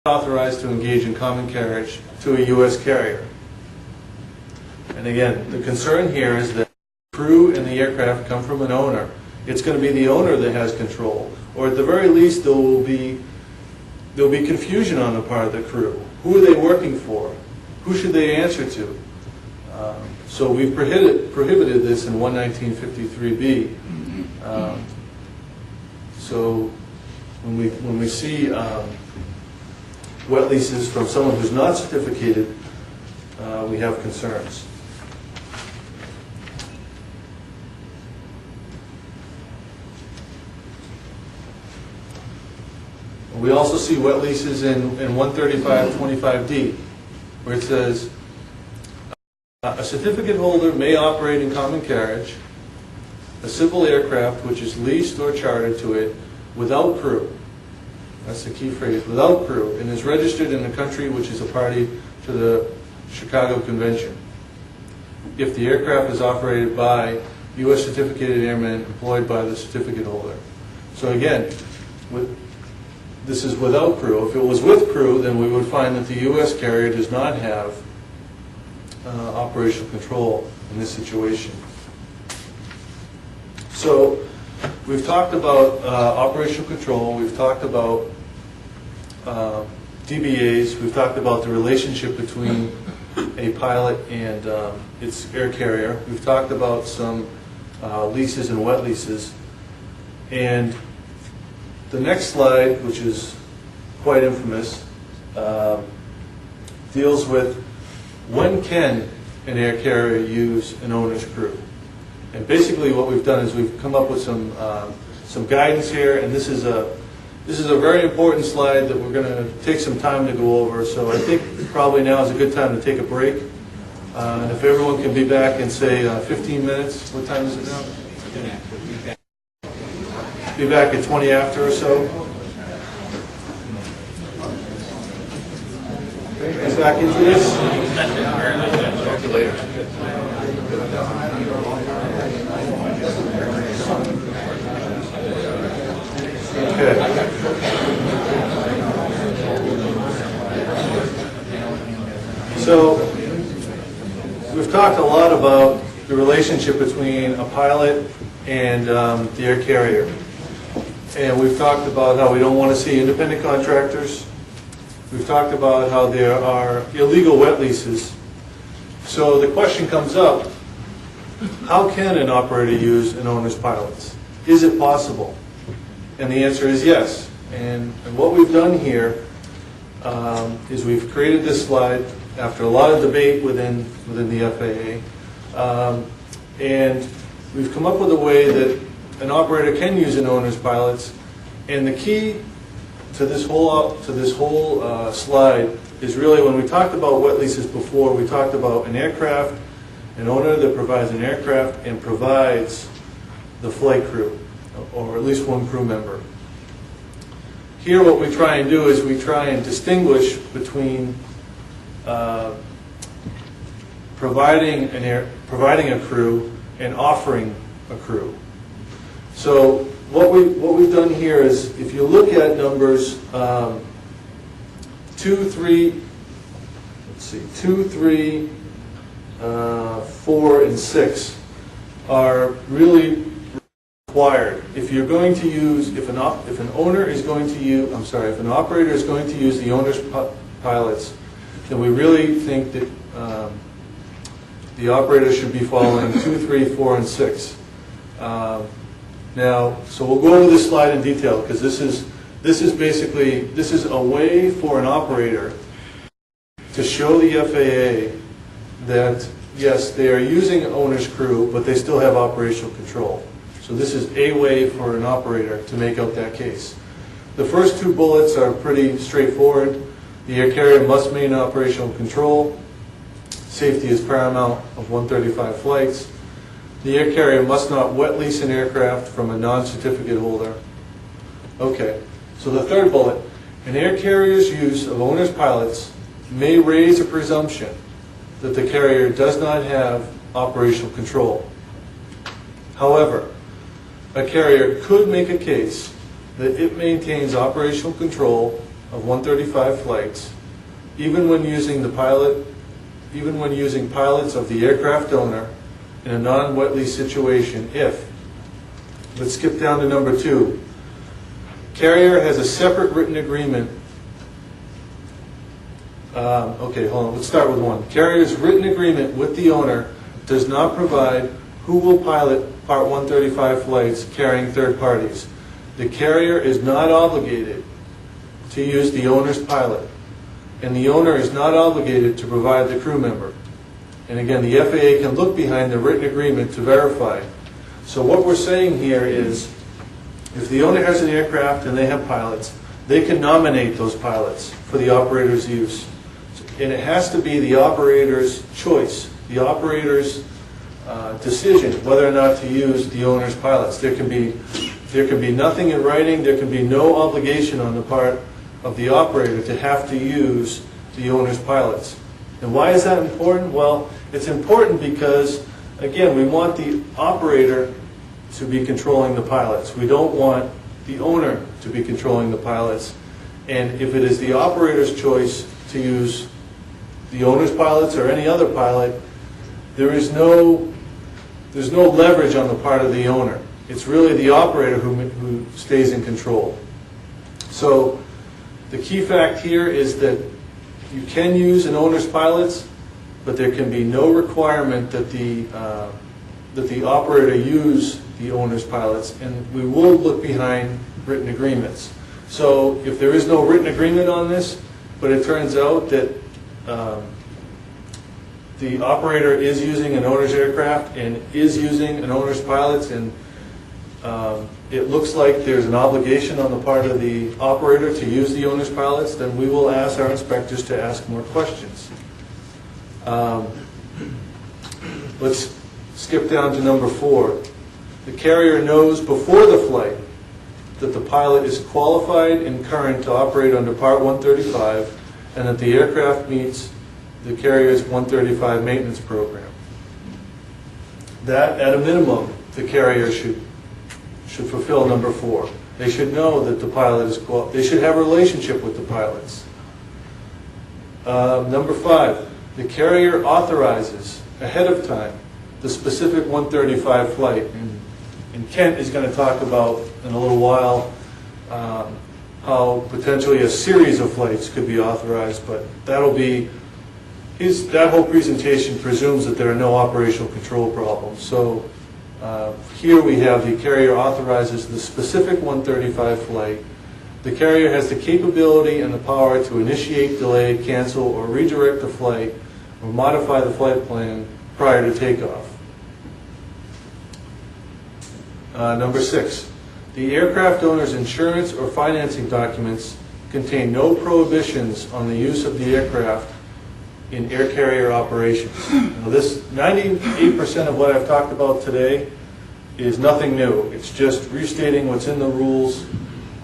authorized to engage in common carriage to a U.S. carrier. And again, the concern here is that the crew and the aircraft come from an owner. It's going to be the owner that has control, or at the very least there'll be confusion on the part of the crew. Who are they working for? Who should they answer to? So we've prohibited this in 11953B. So when we see wet leases from someone who's not certificated, we have concerns. We also see wet leases in 13525D, where it says, a certificate holder may operate in common carriage a civil aircraft which is leased or chartered to it without crew. That's the key phrase, without crew, and is registered in the country which is a party to the Chicago Convention, if the aircraft is operated by U.S. certificated airmen employed by the certificate holder. So again, this is without crew. If it was with crew, then we would find that the U.S. carrier does not have operational control in this situation. So we've talked about operational control, we've talked about DBAs, we've talked about the relationship between a pilot and its air carrier, we've talked about some leases and wet leases, and the next slide, which is quite infamous, deals with when can an air carrier use an owner's crew. And basically what we've done is we've come up with some guidance here, and this is a very important slide that we're going to take some time to go over. So I think probably now is a good time to take a break. And if everyone can be back in, say, 15 minutes. What time is it now? Be back at 20 after or so. Get back into this. Talk to you later. Okay. So we've talked a lot about the relationship between a pilot and the air carrier. And we've talked about how we don't want to see independent contractors. We've talked about how there are illegal wet leases. So the question comes up, how can an operator use an owner's pilots? Is it possible? And the answer is yes. And what we've done here is we've created this slide after a lot of debate within the FAA. And we've come up with a way that an operator can use an owner's pilots. And the key to this whole slide is really, when we talked about wet leases before, we talked about an aircraft, an owner that provides an aircraft and provides the flight crew, or at least one crew member. Here what we try and do is we try and distinguish between providing a crew and offering a crew. So what we've done here is, if you look at numbers 2, 3, 4, and 6 are really required. If you're going to use, if an operator is going to use the owner's pilots, then we really think that the operator should be following 2, 3, 4, and 6. Now, so we'll go over this slide in detail, because this is a way for an operator to show the FAA that yes, they are using owner's crew, but they still have operational control. So this is a way for an operator to make out that case. The first two bullets are pretty straightforward. The air carrier must maintain operational control. Safety is paramount of 135 flights. The air carrier must not wet lease an aircraft from a non-certificate holder. Okay, so the third bullet, an air carrier's use of owner's pilots may raise a presumption that the carrier does not have operational control. However, a carrier could make a case that it maintains operational control of 135 flights, even when using pilots of the aircraft owner in a non-wet lease situation if, let's skip down to number 2, carrier has a separate written agreement. Okay, hold on, let's start with 1. Carrier's written agreement with the owner does not provide who will pilot Part 135 flights carrying third parties. The carrier is not obligated to use the owner's pilot, and the owner is not obligated to provide the crew member. And again, the FAA can look behind the written agreement to verify. So what we're saying here is, if the owner has an aircraft and they have pilots, they can nominate those pilots for the operator's use. And it has to be the operator's choice, the operator's decision whether or not to use the owner's pilots. There can be nothing in writing, there can be no obligation on the part of the operator to have to use the owner's pilots. And why is that important? Well, it's important because, again, we want the operator to be controlling the pilots. We don't want the owner to be controlling the pilots. And if it is the operator's choice to use the owner's pilots or any other pilot, there's no leverage on the part of the owner. It's really the operator who stays in control. So the key fact here is that you can use an owner's pilots, but there can be no requirement that the operator use the owner's pilots, and we will look behind written agreements. So if there is no written agreement on this, but it turns out that the operator is using an owner's aircraft and is using an owner's pilots, and it looks like there's an obligation on the part of the operator to use the owner's pilots, then we will ask our inspectors to ask more questions. Let's skip down to number 4. The carrier knows before the flight that the pilot is qualified and current to operate under Part 135 and that the aircraft meets the carrier's 135 maintenance program. That, at a minimum, the carrier should fulfill number 4. They should know that the pilot is qualified. They should have a relationship with the pilots. Number 5, the carrier authorizes ahead of time the specific 135 flight. And Kent is going to talk about in a little while how potentially a series of flights could be authorized, but that'll be that whole presentation presumes that there are no operational control problems. So here we have the carrier authorizes the specific 135 flight. The carrier has the capability and the power to initiate, delay, cancel, or redirect the flight or modify the flight plan prior to takeoff. Number 6, the aircraft owner's insurance or financing documents contain no prohibitions on the use of the aircraft in air carrier operations. Now this 98% of what I've talked about today is nothing new. It's just restating what's in the rules.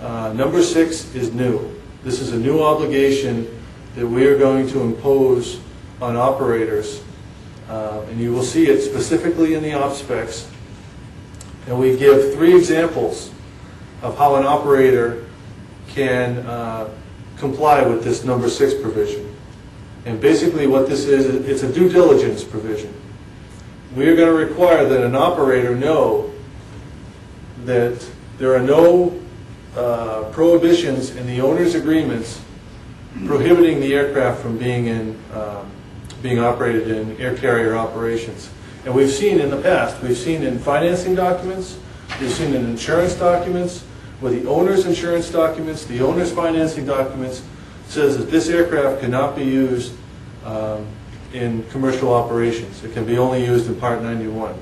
Number 6 is new. This is a new obligation that we are going to impose on operators, and you will see it specifically in the op specs. And we give 3 examples of how an operator can comply with this number 6 provision. And basically what this is, it's a due diligence provision. We are going to require that an operator know that there are no prohibitions in the owner's agreements prohibiting the aircraft from being operated in air carrier operations. And we've seen in the past, we've seen in financing documents, we've seen in insurance documents, where the owner's insurance documents, the owner's financing documents says that this aircraft cannot be used in commercial operations. It can be only used in Part 91.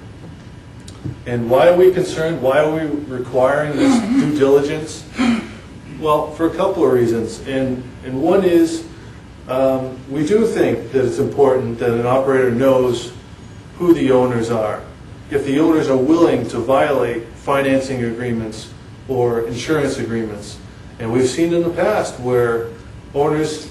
And why are we concerned? Why are we requiring this due diligence? Well, for a couple of reasons. And one is we do think that it's important that an operator knows who the owners are. If the owners are willing to violate financing agreements or insurance agreements. And we've seen in the past where owners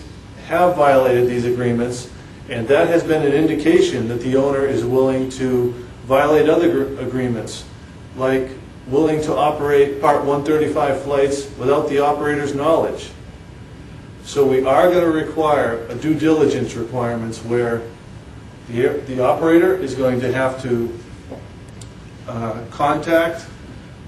have violated these agreements, and that has been an indication that the owner is willing to violate other agreements, like willing to operate Part 135 flights without the operator's knowledge. So we are going to require a due diligence requirements where the operator is going to have to contact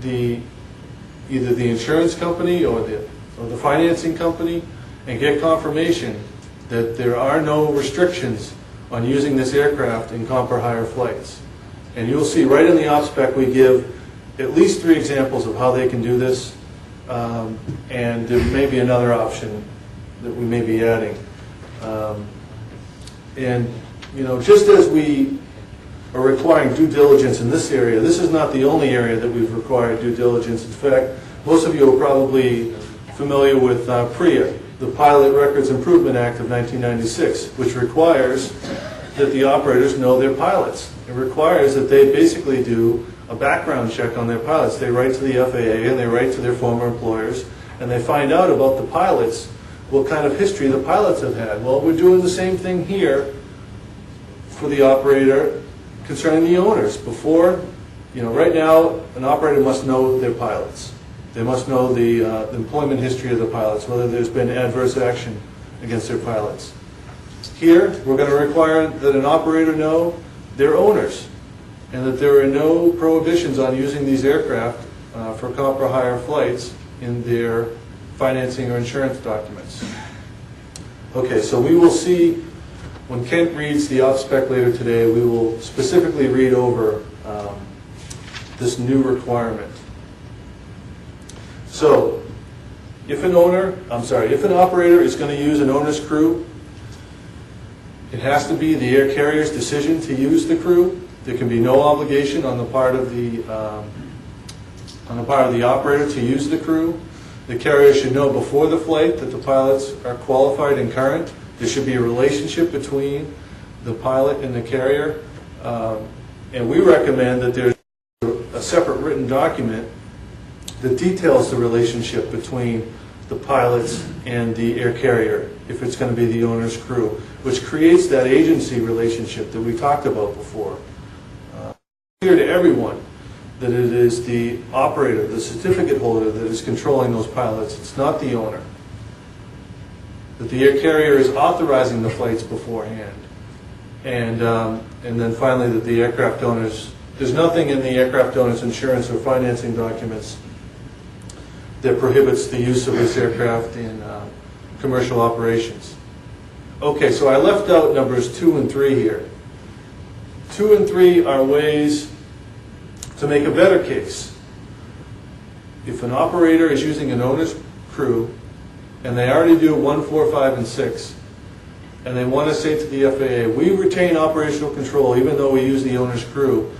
either the insurance company or the financing company and get confirmation that there are no restrictions on using this aircraft in comp or hire flights. And you'll see right in the op spec we give at least 3 examples of how they can do this, and there may be another option that we may be adding. And you know, just as we are requiring due diligence in this area, this is not the only area that we've required due diligence. In fact, most of you are probably familiar with PREA, the Pilot Records Improvement Act of 1996, which requires that the operators know their pilots. It requires that they basically do a background check on their pilots. They write to the FAA and they write to their former employers and they find out about the pilots, what kind of history the pilots have had. Well, we're doing the same thing here for the operator concerning the owners. Before, you know, right now an operator must know their pilots. They must know the employment history of the pilots, whether there's been adverse action against their pilots. Here, we're going to require that an operator know their owners and that there are no prohibitions on using these aircraft for comp or hire flights in their financing or insurance documents. Okay, so we will see, when Kent reads the op spec later today, we will specifically read over this new requirement. So, if an operator is going to use an owner's crew, it has to be the air carrier's decision to use the crew. There can be no obligation on the part of the operator to use the crew. The carrier should know before the flight that the pilots are qualified and current. There should be a relationship between the pilot and the carrier. And we recommend that there's a separate written document that details the relationship between the pilots and the air carrier, if it's going to be the owner's crew, which creates that agency relationship that we talked about before. Clear to everyone that it is the operator, the certificate holder, that is controlling those pilots. It's not the owner. That the air carrier is authorizing the flights beforehand. And then finally that the aircraft owners, there's nothing in the aircraft owner's insurance or financing documents that prohibits the use of this aircraft in commercial operations. Okay, so I left out numbers 2 and 3 here. 2 and 3 are ways to make a better case. If an operator is using an owner's crew and they already do 1, 4, 5, and 6, and they want to say to the FAA, we retain operational control even though we use the owner's crew,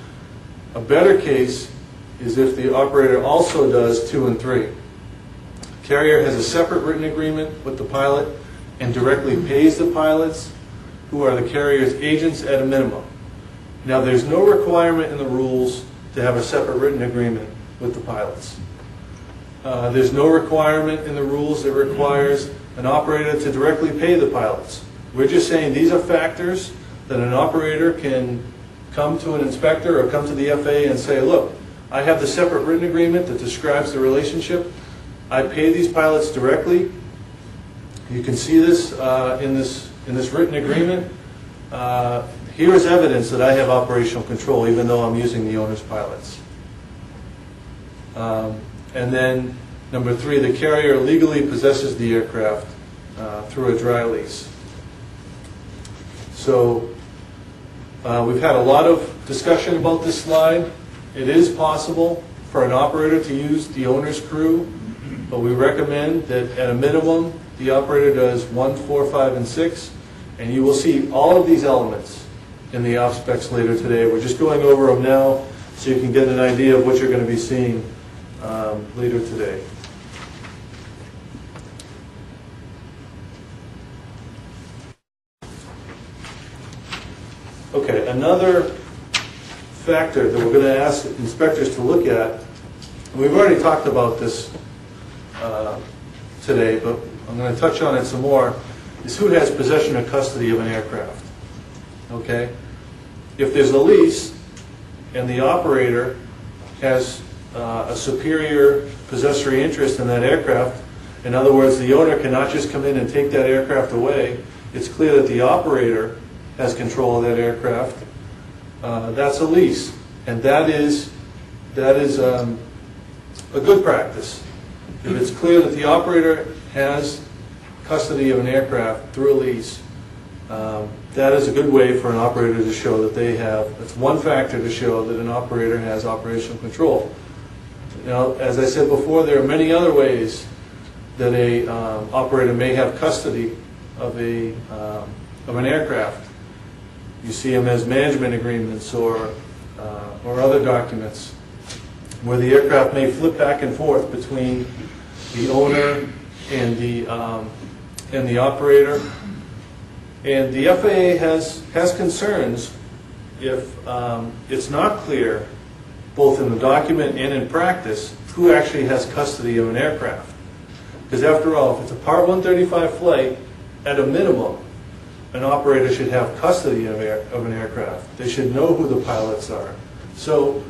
a better case is if the operator also does 2 and 3. The carrier has a separate written agreement with the pilot and directly pays the pilots, who are the carrier's agents at a minimum. Now, there's no requirement in the rules to have a separate written agreement with the pilots. There's no requirement in the rules that requires an operator to directly pay the pilots. We're just saying these are factors that an operator can come to an inspector or come to the FAA and say, look, I have the separate written agreement that describes the relationship. I pay these pilots directly. You can see this in this written agreement. Here is evidence that I have operational control even though I'm using the owner's pilots. And then number 3, the carrier legally possesses the aircraft through a dry lease. So we've had a lot of discussion about this slide. It is possible for an operator to use the owner's crew, but we recommend that at a minimum the operator does 1, 4, 5, and 6, and you will see all of these elements in the op specs later today. We're just going over them now so you can get an idea of what you're going to be seeing later today. Okay, another factor that we're going to ask inspectors to look at, and we've already talked about this today, but I'm going to touch on it some more, is who has possession or custody of an aircraft. Okay? If there's a lease and the operator has a superior possessory interest in that aircraft, In other words, the owner cannot just come in and take that aircraft away. It's clear that the operator has control of that aircraft. That's a lease, and that is a good practice. If it's clear that the operator has custody of an aircraft through a lease, that is a good way for an operator to show that they have, it's one factor to show that an operator has operational control. Now, as I said before, there are many other ways that a operator may have custody of an aircraft. You see them as management agreements or other documents where the aircraft may flip back and forth between the owner and the operator. And the FAA has concerns if it's not clear, both in the document and in practice, who actually has custody of an aircraft. Because after all, if it's a Part 135 flight, at a minimum, an operator should have custody of an aircraft. They should know who the pilots are. So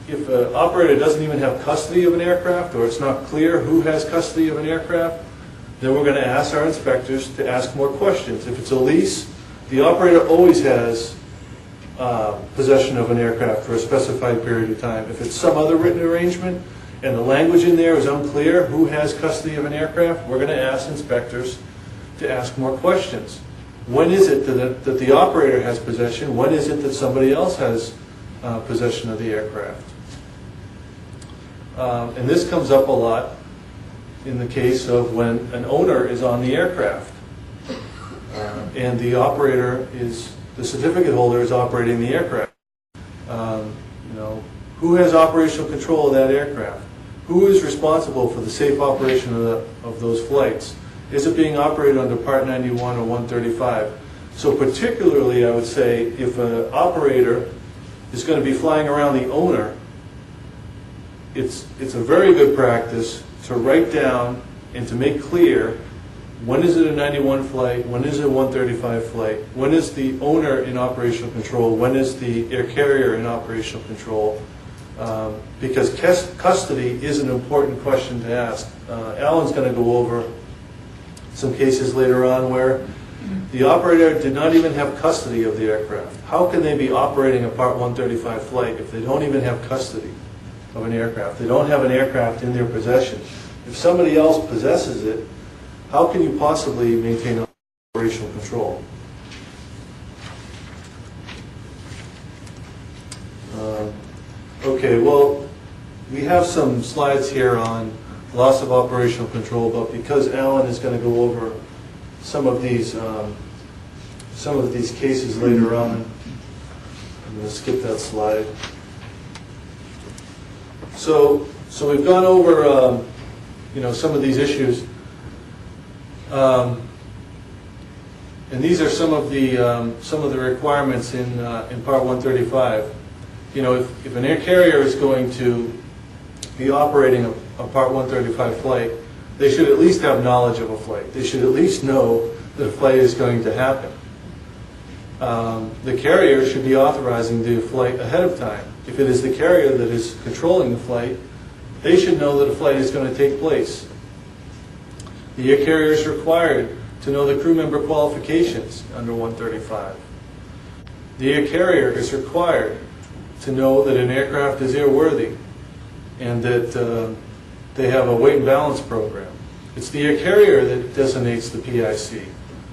if an operator doesn't even have custody of an aircraft, or it's not clear who has custody of an aircraft, then we're going to ask our inspectors to ask more questions. If it's a lease, the operator always has possession of an aircraft for a specified period of time. If it's some other written arrangement and the language in there is unclear who has custody of an aircraft, we're going to ask inspectors to ask more questions. When is it that the operator has possession? When is it that somebody else has possession of the aircraft? And this comes up a lot in the case of when an owner is on the aircraft and the operator is, the certificate holder is operating the aircraft. Who has operational control of that aircraft? Who is responsible for the safe operation of those flights? Is it being operated under Part 91 or 135? So particularly, I would say, if an operator is going to be flying around the owner, it's a very good practice to write down and to make clear when is it a 91 flight, when is it a 135 flight, when is the owner in operational control, when is the air carrier in operational control, because custody is an important question to ask. Alan's going to go over some cases later on where the operator did not even have custody of the aircraft. How can they be operating a Part 135 flight if they don't even have custody of an aircraft? They don't have an aircraft in their possession. If somebody else possesses it, how can you possibly maintain operational control? Okay, well, we have some slides here on loss of operational control, but because Alan is going to go over some of these cases later on, I'm going to skip that slide. So we've gone over some of these issues, and these are some of the requirements in Part 135. If an air carrier is going to be operating a Part 135 flight, they should at least have knowledge of a flight. They should at least know that a flight is going to happen. The carrier should be authorizing the flight ahead of time. If it is the carrier that is controlling the flight, they should know that a flight is going to take place. The air carrier is required to know the crew member qualifications under 135. The air carrier is required to know that an aircraft is airworthy and that they have a weight and balance program. It's the air carrier that designates the PIC.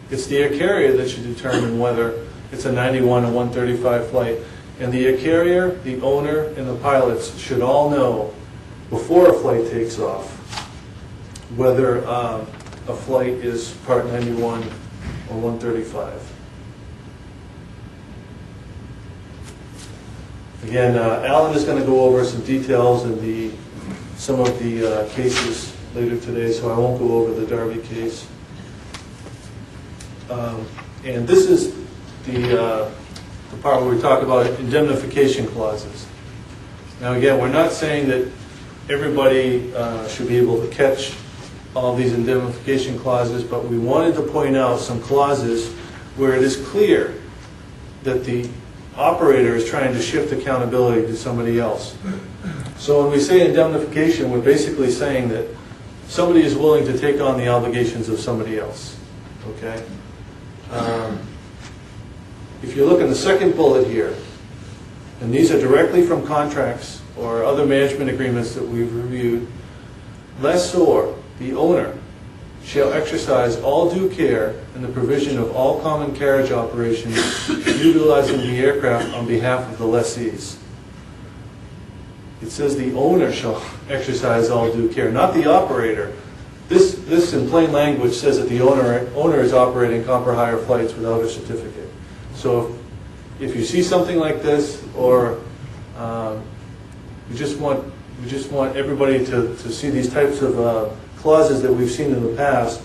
It's the air carrier that should determine whether it's a 91 or 135 flight. And the air carrier, the owner, and the pilots should all know before a flight takes off whether a flight is Part 91 or 135. Again, Alan is going to go over some details in some of the cases later today, so I won't go over the Darby case. And this is the part where we talk about indemnification clauses. Now again, we're not saying that everybody should be able to catch all these indemnification clauses, but we wanted to point out some clauses where it is clear that the operator is trying to shift accountability to somebody else. So when we say indemnification, we're basically saying that somebody is willing to take on the obligations of somebody else. Okay? If you look in the second bullet here, and these are directly from contracts or other management agreements that we've reviewed, lessor, the owner, shall exercise all due care in the provision of all common carriage operations utilizing the aircraft on behalf of the lessees. It says the owner shall exercise all due care, not the operator. This in plain language says that the owner is operating comp or hire flights without a certificate. So if you see something like this, or we just want everybody to see these types of clauses that we've seen in the past,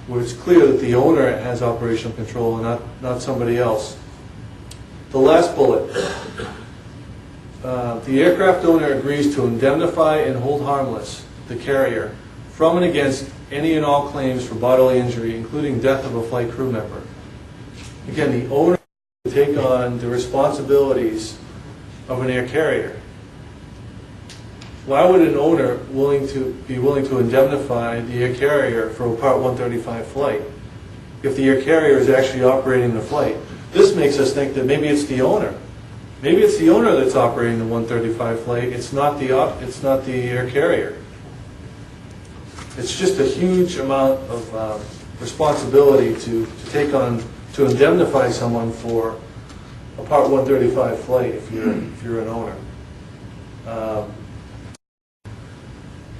where it's clear that the owner has operational control and not somebody else. The last bullet. The aircraft owner agrees to indemnify and hold harmless the carrier from and against any and all claims for bodily injury, including death of a flight crew member. Again, the owner will take on the responsibilities of an air carrier. Why would an owner be willing to indemnify the air carrier for a Part 135 flight if the air carrier is actually operating the flight? This makes us think that maybe it's the owner. Maybe it's the owner that's operating the 135 flight. It's not the air carrier. It's just a huge amount of responsibility to take on, to indemnify someone for a Part 135 flight if you're an owner.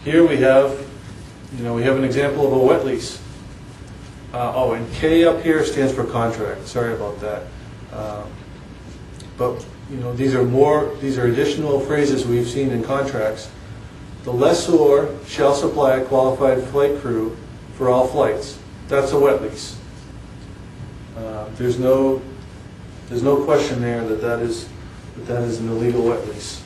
Here we have an example of a wet lease. And K up here stands for contract. Sorry about that. But these are additional phrases we've seen in contracts. The lessor shall supply a qualified flight crew for all flights. That's a wet lease. There's no question there that is an illegal wet lease.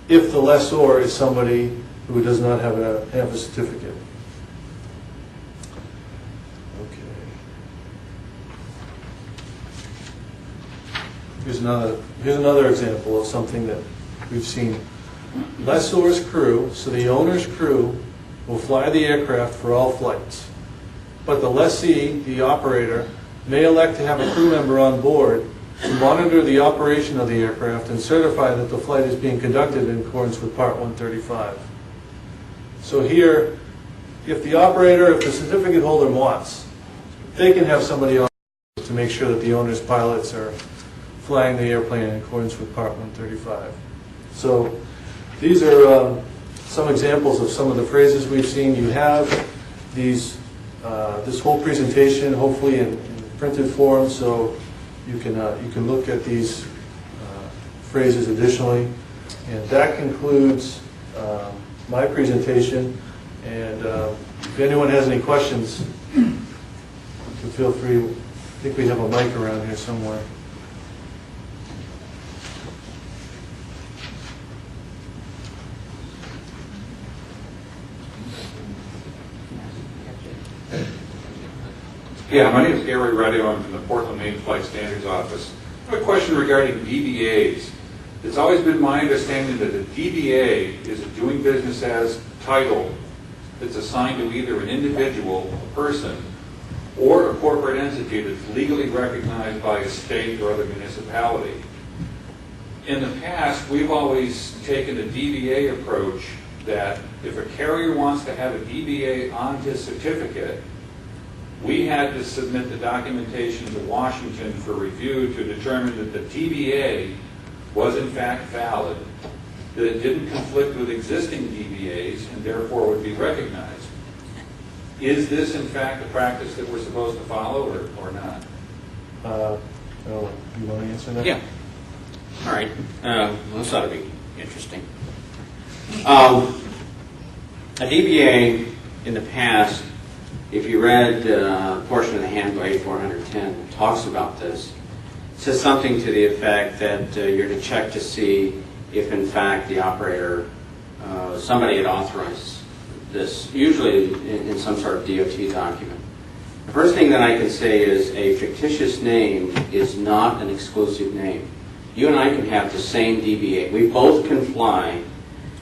If the lessor is somebody who does not have a certificate. Okay. Here's another example of something that we've seen. Lessor's crew, so the owner's crew, will fly the aircraft for all flights. But the lessee, the operator, may elect to have a crew member on board to monitor the operation of the aircraft and certify that the flight is being conducted in accordance with Part 135. So here, if the certificate holder wants, they can have somebody on to make sure that the owner's pilots are flying the airplane in accordance with Part 135. So these are some examples of some of the phrases we've seen. You have this whole presentation, hopefully in printed form, so you can look at these phrases additionally. And that concludes my presentation. And if anyone has any questions, you can feel free. I think we have a mic around here somewhere. Yeah, my name is Gary Radio. I'm from the Portland, Maine Flight Standards Office. I have a question regarding DBAs. It's always been my understanding that a DBA is a doing business as title that's assigned to either an individual, a person, or a corporate entity that's legally recognized by a state or other municipality. In the past, we've always taken a DBA approach that if a carrier wants to have a DBA on his certificate, we had to submit the documentation to Washington for review to determine that the DBA was in fact valid, that it didn't conflict with existing DBAs and therefore would be recognized. Is this in fact a practice that we're supposed to follow or not? You want to answer that? Yeah. All right. This ought to be interesting. A DBA in the past, if you read a portion of the handbook 8410, it talks about this. It says something to the effect that you're to check to see if in fact the operator, somebody had authorized this, usually in some sort of DOT document. The first thing that I can say is a fictitious name is not an exclusive name. You and I can have the same DBA. We both can fly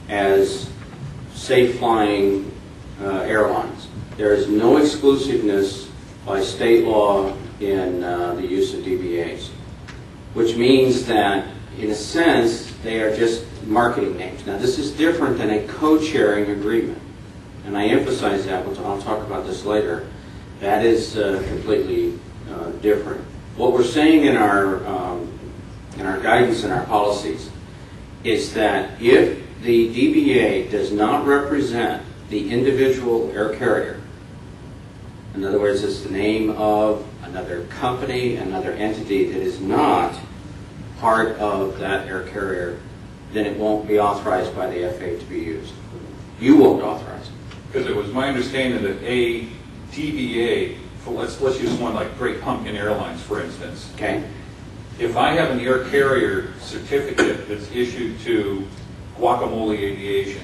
as safe flying airlines. There is no exclusiveness by state law in the use of DBAs, which means that, in a sense, they are just marketing names. Now, this is different than a code-sharing agreement, and I emphasize that, but I'll talk about this later. That is completely different. What we're saying in our guidance and our policies is that if the DBA does not represent the individual air carrier, in other words, it's the name of another company, another entity that is not part of that air carrier, then it won't be authorized by the FAA to be used. You won't authorize it. Because it was my understanding that a DBA, let's use one like Great Pumpkin Airlines, for instance. Okay? If I have an air carrier certificate that's issued to Guacamole Aviation,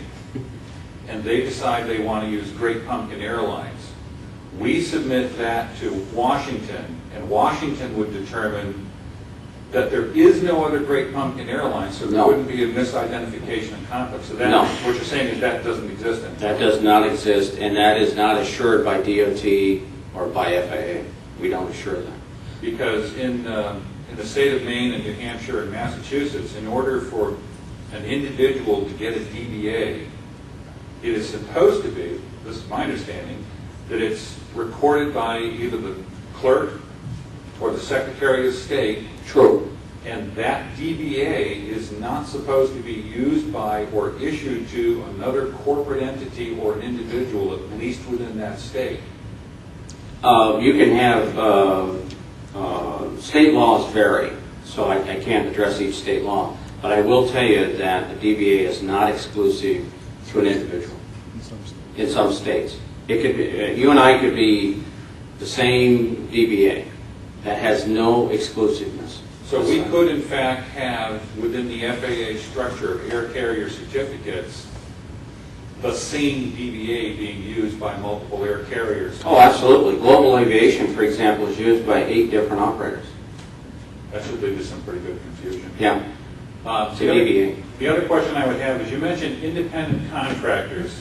and they decide they want to use Great Pumpkin Airlines, we submit that to Washington, and Washington would determine that there is no other Great Pumpkin Airlines, so there No. wouldn't be a misidentification of conflict. So that, No. what you're saying is that doesn't exist anymore. That does not exist, and that is not assured by DOT or by FAA. We don't assure that. Because in the state of Maine and New Hampshire and Massachusetts, in order for an individual to get a DBA, it is supposed to be, this is my understanding, that it's recorded by either the clerk or the Secretary of State. True. And that DBA is not supposed to be used by or issued to another corporate entity or an individual, at least within that state. You can have, state laws vary, so I can't address each state law. But I will tell you that the DBA is not exclusive to an individual in some states. It could be, you and I could be the same DBA. That has no exclusiveness. So we could, in fact, have within the FAA structure of air carrier certificates the same DBA being used by multiple air carriers. Oh, absolutely. Global Aviation, for example, is used by 8 different operators. That should lead to some pretty good confusion. Yeah. It's a DBA. The other question I would have is, you mentioned independent contractors,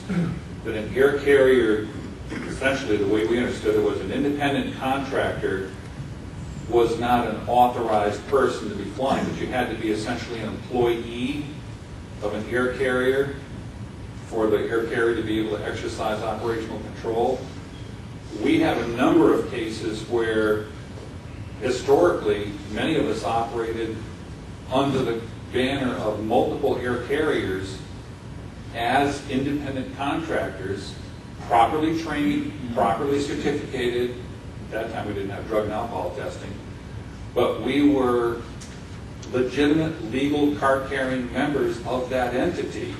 that an air carrier, essentially the way we understood it, was an independent contractor was not an authorized person to be flying, but you had to be essentially an employee of an air carrier for the air carrier to be able to exercise operational control. We have a number of cases where historically many of us operated under the banner of multiple air carriers as independent contractors, properly trained, properly certificated. At that time we didn't have drug and alcohol testing, but we were legitimate legal card-carrying members of that entity.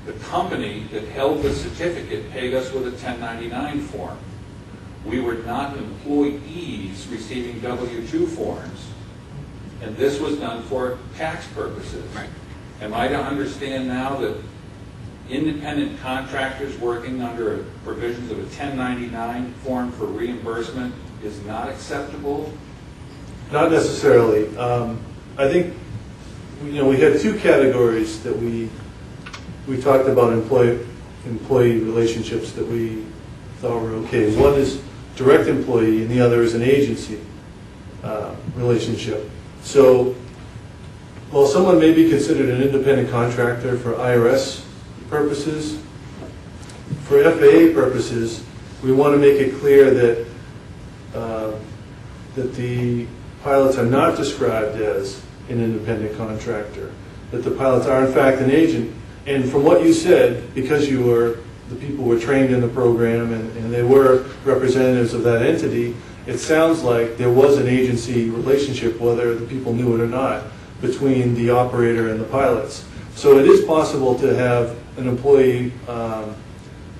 The company that held the certificate paid us with a 1099 form. We were not employees receiving W-2 forms, and this was done for tax purposes. Right. Am I to understand now that independent contractors working under provisions of a 1099 form for reimbursement is not acceptable? Not necessarily. I think, we had 2 categories that we talked about employee relationships that we thought were okay. One is direct employee, and the other is an agency relationship. So, while someone may be considered an independent contractor for IRS purposes, for FAA purposes, we want to make it clear that that the pilots are not described as an independent contractor, that the pilots are in fact an agent. And from what you said, because the people were trained in the program and they were representatives of that entity, it sounds like there was an agency relationship, whether the people knew it or not, between the operator and the pilots. So it is possible to have an employee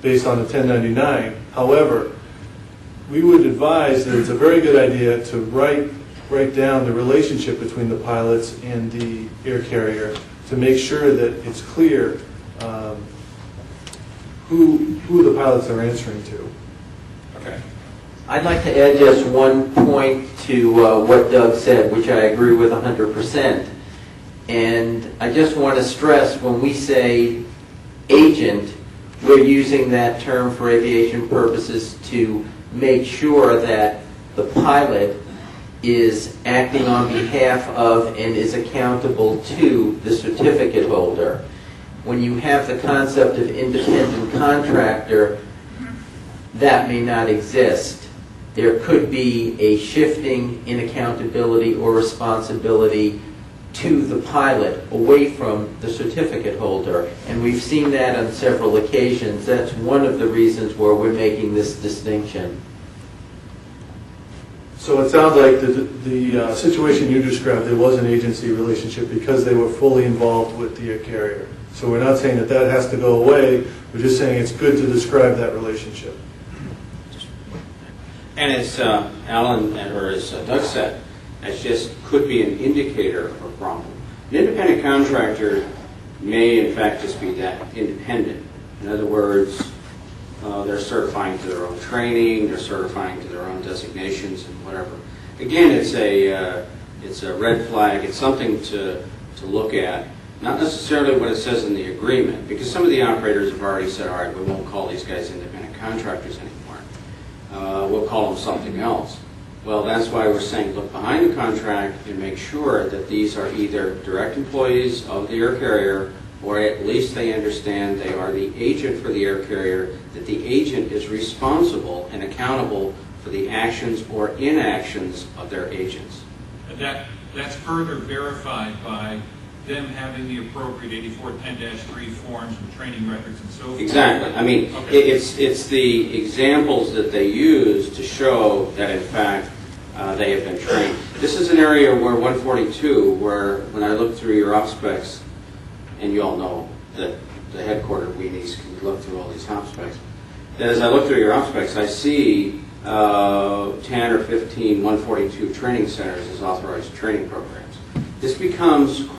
based on a 1099. However, we would advise that it's a very good idea to write down the relationship between the pilots and the air carrier to make sure that it's clear who the pilots are answering to. Okay. I'd like to add just one point to what Doug said, which I agree with 100%. And I just want to stress, when we say agent, we're using that term for aviation purposes to make sure that the pilot is acting on behalf of and is accountable to the certificate holder. When you have the concept of independent contractor, that may not exist. There could be a shifting in accountability or responsibility to the pilot away from the certificate holder. And we've seen that on several occasions. That's one of the reasons where we're making this distinction. So it sounds like the situation you described, there was an agency relationship because they were fully involved with the air carrier. So we're not saying that that has to go away, we're just saying it's good to describe that relationship. And as Alan, or as Doug said, that just could be an indicator of a problem. An independent contractor may in fact just be that, independent. In other words, they're certifying to their own training, they're certifying to their own designations and whatever. Again, it's a red flag, it's something to look at. Not necessarily what it says in the agreement, because some of the operators have already said, all right, we won't call these guys independent contractors anymore. We'll call them something else. Well, that's why we're saying look behind the contract and make sure that these are either direct employees of the air carrier, or at least they understand they are the agent for the air carrier, that the agent is responsible and accountable for the actions or inactions of their agents. And that's further verified by them having the appropriate 8410-3 forms and training records and so forth. Exactly. I mean, okay. It's the examples that they use to show that in fact they have been trained. This is an area where 142, where when I look through your op specs, and you all know that the headquarter weenies can look through all these op specs, that as I look through your op specs, I see 10 or 15 142 training centers as authorized training programs. This becomes